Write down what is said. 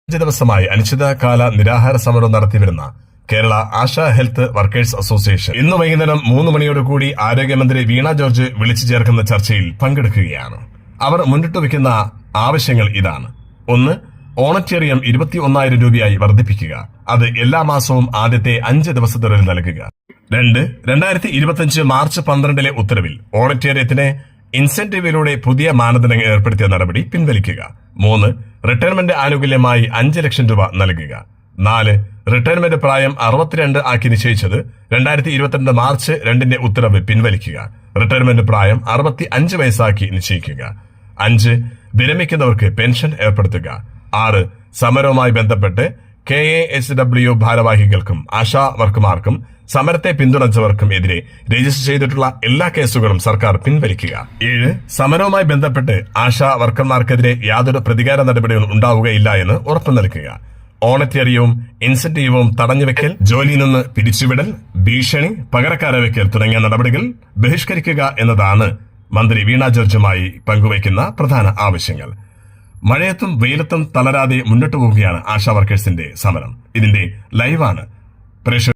5 ദിവസമായി അനിശ്ചിതകാല നിരാഹാര സമരം നടത്തിവരുന്ന Kerala ASHA health workers association ഇന്ന് വൈകുന്നേരം 3 മണിയോടുകൂടി ആരോഗ്യമന്ത്രി വീണ ജോർജ് വിളിച്ചു ചേർക്കുന്ന ചർച്ചയിൽ പങ്കെടുക്കുകയാണ്. അവർ മുന്നിട്ട് വയ്ക്കുന്ന ആവശ്യങ്ങൾ ഇതാണ്. 1. ഓണറ്റേറിയം 21,000 രൂപയായി വർദ്ധിപ്പിക്കുക. അത് എല്ലാ മാസവും ആദ്യത്തെ 5 ദിവസത്തിനുള്ളിൽ നൽകുക. 2. 2025 മാർച്ച് 12 ഉത്തരവിൽ ഓണറ്റേറിയത്തിന് ഇൻസെന്റീവിലൂടെ പുതിയ മാനദണ്ഡങ്ങൾ ഏർപ്പെടുത്തിയ നടപടി പിൻവലിക്കുക. 3. റിട്ടയർമെന്റ് ആനുകൂല്യമായി 5 ലക്ഷം രൂപ നൽകുക. 4. റിട്ടയർമെന്റ് പ്രായം 62 ആക്കി നിശ്ചയിച്ചത് 2022 മാർച്ച് 2 ഉത്തരവ് പിൻവലിക്കുക. റിട്ടയർമെന്റ് പ്രായം 65 വയസ്സാക്കി നിശ്ചയിക്കുക. 5. വിരമിക്കുന്നവർക്ക് പെൻഷൻ ഏർപ്പെടുത്തുക. 6. സമരവുമായി ബന്ധപ്പെട്ട് KASW ഭാരവാഹികൾക്കും ആശാ വർക്കർമാർക്കും സമരത്തെ പിന്തുണച്ചവർക്കും എതിരെ രജിസ്റ്റർ ചെയ്തിട്ടുള്ള എല്ലാ കേസുകളും സർക്കാർ പിൻവലിക്കുക. 7. സമരവുമായി ബന്ധപ്പെട്ട് ആശാ വർക്കർമാർക്കെതിരെ യാതൊരു പ്രതികാര നടപടികളും ഉണ്ടാവുകയില്ല എന്ന് ഉറപ്പു നൽകുക. ഓണറ്റേറിയവും ഇൻസെന്റീവും തടഞ്ഞുവെക്കൽ, ജോലിയിൽ നിന്ന് പിരിച്ചുവിടൽ, ഭീഷണി, പകരക്കാരെ വെക്കൽ തുടങ്ങിയ നടപടികൾ ബഹിഷ്കരിക്കുക എന്നതാണ് മന്ത്രി വീണ ജോർജുമായി പങ്കുവയ്ക്കുന്ന പ്രധാന ആവശ്യങ്ങൾ. മഴയത്തും വെയിലത്തും തളരാതെ മുന്നോട്ടു പോവുകയാണ് ആശാ വർക്കേഴ്സിന്റെ സമരം. ഇതിന്റെ ലൈവാണ് പ്രേക്ഷകർ